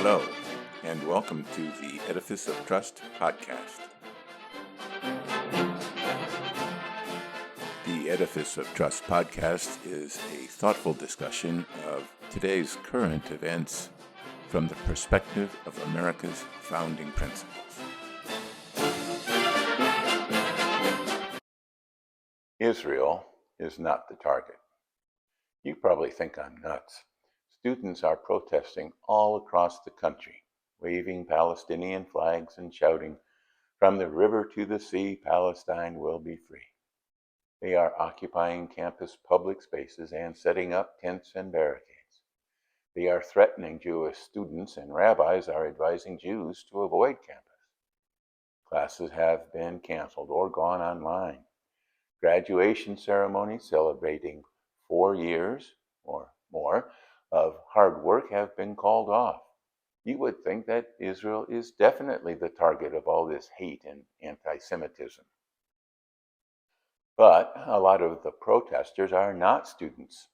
Hello, and welcome to the Edifice of Trust podcast. The Edifice of Trust podcast is a thoughtful discussion of today's current events from the perspective of America's founding principles. Israel is not the target. You probably think I'm nuts. Students are protesting all across the country, waving Palestinian flags and shouting, "From the river to the sea, Palestine will be free." They are occupying campus public spaces and setting up tents and barricades. They are threatening Jewish students, and rabbis are advising Jews to avoid campus. Classes have been canceled or gone online. Graduation ceremonies celebrating 4 years or more of hard work have been called off. You would think that Israel is definitely the target of all this hate and anti-Semitism. But a lot of the protesters are not students.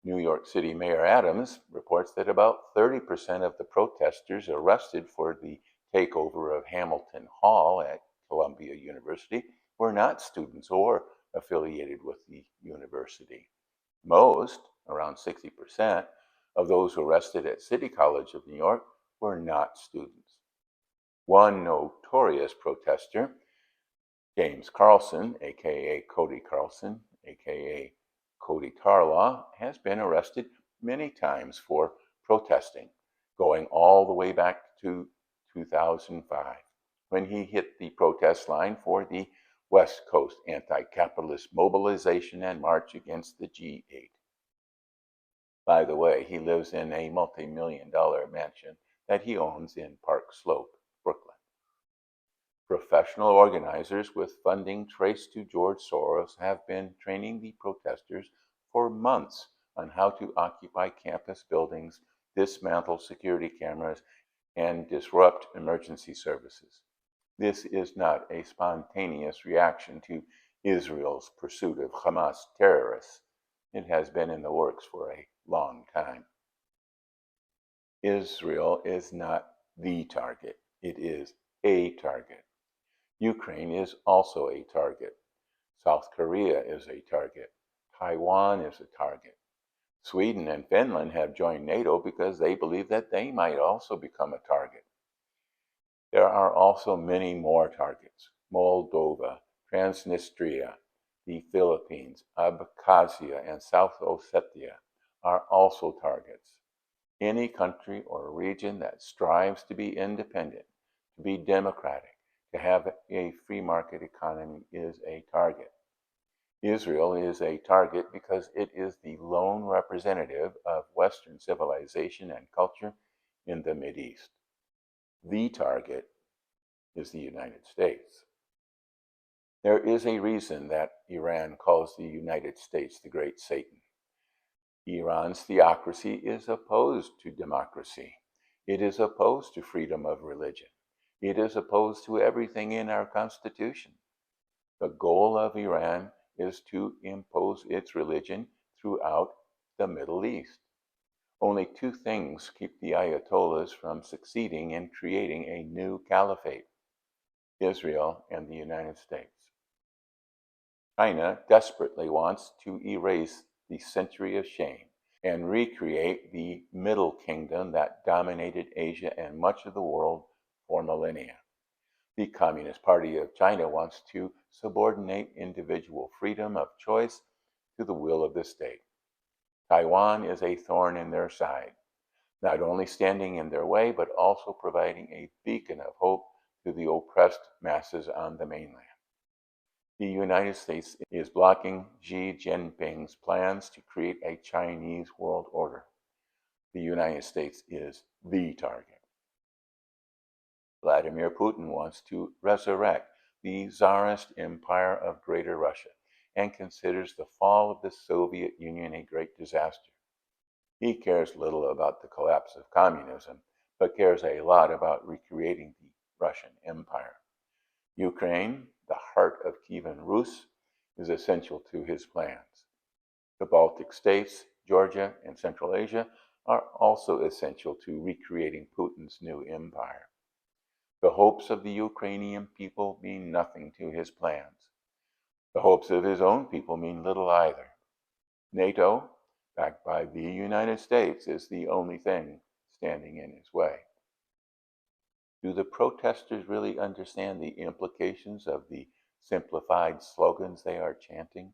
New York City Mayor Adams reports that about 30% of the protesters arrested for the takeover of Hamilton Hall at Columbia University were not students or affiliated with the university. Most, around 60%, of those arrested at City College of New York were not students. One notorious protester, James Carlson, aka Cody Carlson, aka Cody Tarlaw, has been arrested many times for protesting, going all the way back to 2005, when he hit the protest line for the West Coast anti-capitalist mobilization and march against the G8. By the way, he lives in a multi-million-dollar mansion that he owns in Park Slope, Brooklyn. Professional organizers with funding traced to George Soros have been training the protesters for months on how to occupy campus buildings, dismantle security cameras, and disrupt emergency services. This is not a spontaneous reaction to Israel's pursuit of Hamas terrorists. It has been in the works for a long time. Israel is not the target. It is a target. Ukraine is also a target. South Korea is a target. Taiwan is a target. Sweden and Finland have joined NATO because they believe that they might also become a target. There are also many more targets. Moldova, Transnistria, the Philippines, Abkhazia, and South Ossetia are also targets. Any country or region that strives to be independent, to be democratic, to have a free market economy is a target. Israel is a target because it is the lone representative of Western civilization and culture in the Mideast. The target is the United States. There is a reason that Iran calls the United States the Great Satan. Iran's theocracy is opposed to democracy. It is opposed to freedom of religion. It is opposed to everything in our Constitution. The goal of Iran is to impose its religion throughout the Middle East. Only two things keep the Ayatollahs from succeeding in creating a new caliphate: Israel and the United States. China desperately wants to erase the century of shame and recreate the Middle Kingdom that dominated Asia and much of the world for millennia. The Communist Party of China wants to subordinate individual freedom of choice to the will of the state. Taiwan is a thorn in their side, not only standing in their way, but also providing a beacon of hope to the oppressed masses on the mainland. The United States is blocking Xi Jinping's plans to create a Chinese world order. The United States is the target. Vladimir Putin wants to resurrect the Tsarist Empire of Greater Russia and considers the fall of the Soviet Union a great disaster. He cares little about the collapse of communism, but cares a lot about recreating the Russian Empire. Ukraine, the heart of Kievan Rus, is essential to his plans. The Baltic states, Georgia, and Central Asia are also essential to recreating Putin's new empire. The hopes of the Ukrainian people mean nothing to his plans. The hopes of his own people mean little either. NATO, backed by the United States, is the only thing standing in his way. Do the protesters really understand the implications of the simplified slogans they are chanting?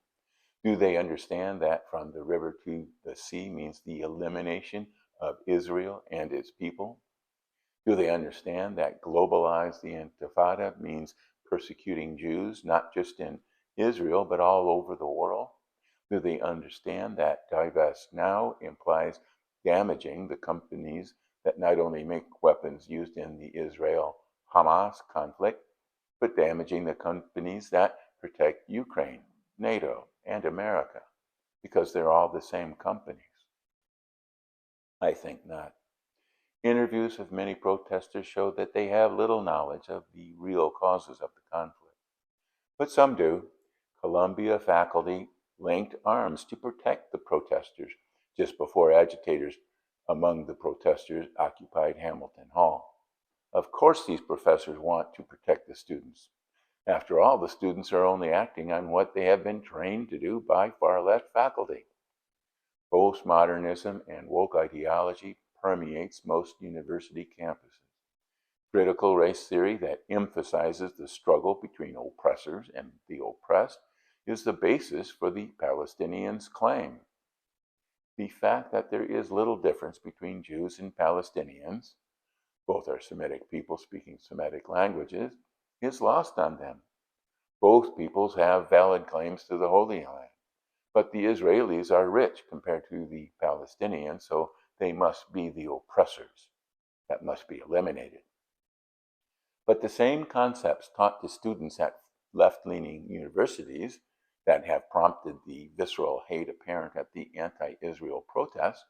Do they understand that from the river to the sea means the elimination of Israel and its people? Do they understand that globalize the Intifada means persecuting Jews, not just in Israel, but all over the world? Do they understand that divest now implies damaging the companies that not only make weapons used in the Israel-Hamas conflict, but damaging the companies that protect Ukraine, NATO, and America, because they're all the same companies? I think not. Interviews of many protesters show that they have little knowledge of the real causes of the conflict. But some do. Columbia faculty linked arms to protect the protesters just before agitators among the protesters occupied Hamilton Hall. Of course, these professors want to protect the students. After all, the students are only acting on what they have been trained to do by far-left faculty. Postmodernism and woke ideology permeates most university campuses. Critical race theory that emphasizes the struggle between oppressors and the oppressed is the basis for the Palestinians' claim. The fact that there is little difference between Jews and Palestinians, both are Semitic people speaking Semitic languages, is lost on them. Both peoples have valid claims to the Holy Land, but the Israelis are rich compared to the Palestinians, so they must be the oppressors. That must be eliminated. But the same concepts taught to students at left-leaning universities that have prompted the visceral hate apparent at the anti-Israel protests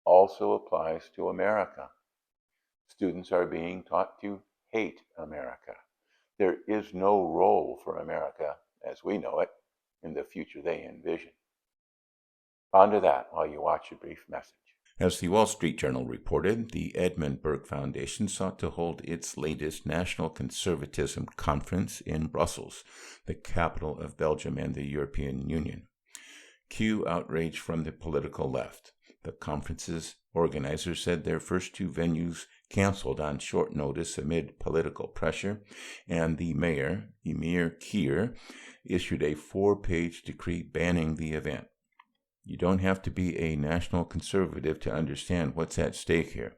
also applies to America. Students are being taught to hate America. There is no role for America, as we know it, in the future they envision. Ponder that while you watch a brief message. As the Wall Street Journal reported, the Edmund Burke Foundation sought to hold its latest National Conservatism Conference in Brussels, the capital of Belgium and the European Union. Cue outrage from the political left. The conference's organizers said their first two venues canceled on short notice amid political pressure, and the mayor, Emir Kier, issued a 4-page decree banning the event. You don't have to be a national conservative to understand what's at stake here.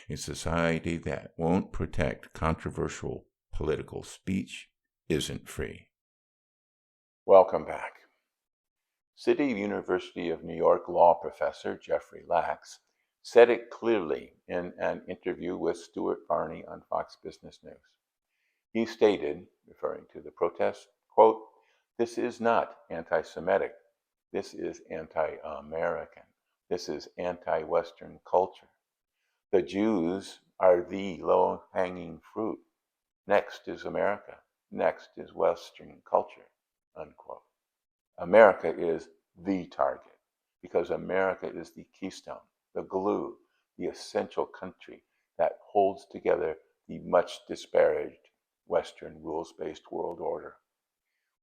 A society that won't protect controversial political speech isn't free. Welcome back. City University of New York law professor Jeffrey Lax said it clearly in an interview with Stuart Varney on Fox Business News. He stated, referring to the protests, quote, "This is not anti-Semitic. This is anti-American. This is anti-Western culture. The Jews are the low-hanging fruit. Next is America. Next is Western culture," unquote. America is the target because America is the keystone, the glue, the essential country that holds together the much disparaged Western rules-based world order.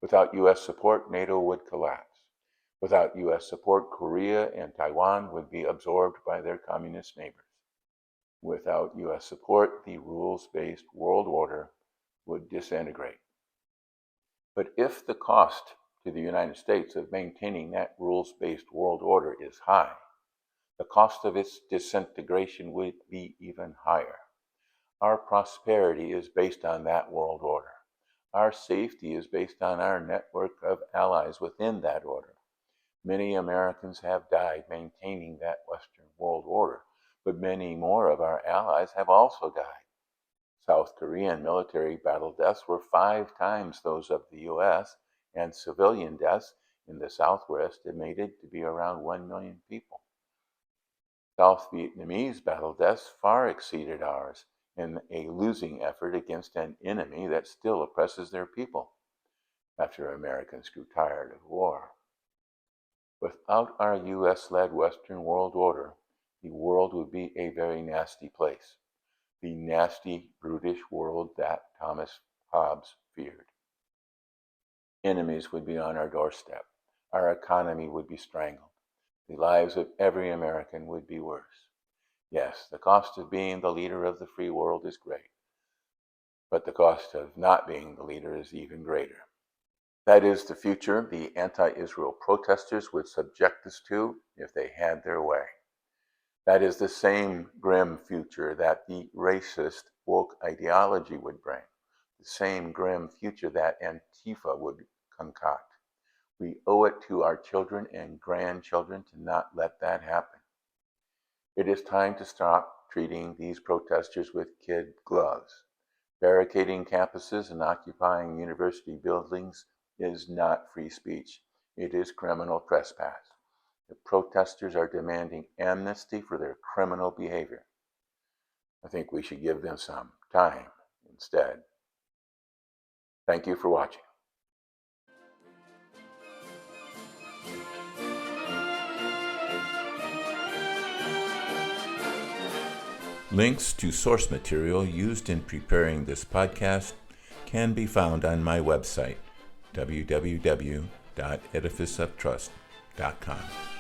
Without U.S. support, NATO would collapse. Without U.S. support, Korea and Taiwan would be absorbed by their communist neighbors. Without U.S. support, the rules-based world order would disintegrate. But if the cost to the United States of maintaining that rules-based world order is high, the cost of its disintegration would be even higher. Our prosperity is based on that world order. Our safety is based on our network of allies within that order. Many Americans have died maintaining that Western world order, but many more of our allies have also died. South Korean military battle deaths were 5 times those of the U.S., and civilian deaths in the South were estimated to be around 1 million people. South Vietnamese battle deaths far exceeded ours in a losing effort against an enemy that still oppresses their people after Americans grew tired of war. Without our U.S.-led Western world order, the world would be a very nasty place. The nasty, brutish world that Thomas Hobbes feared. Enemies would be on our doorstep. Our economy would be strangled. The lives of every American would be worse. Yes, the cost of being the leader of the free world is great, but the cost of not being the leader is even greater. That is the future the anti-Israel protesters would subject us to if they had their way. That is the same grim future that the racist woke ideology would bring, the same grim future that Antifa would concoct. We owe it to our children and grandchildren to not let that happen. It is time to stop treating these protesters with kid gloves. Barricading campuses and occupying university buildings is not free speech. It is criminal trespass. The protesters are demanding amnesty for their criminal behavior. I think we should give them some time instead. Thank you for watching. Links to source material used in preparing this podcast can be found on my website, www.edificeoftrust.com.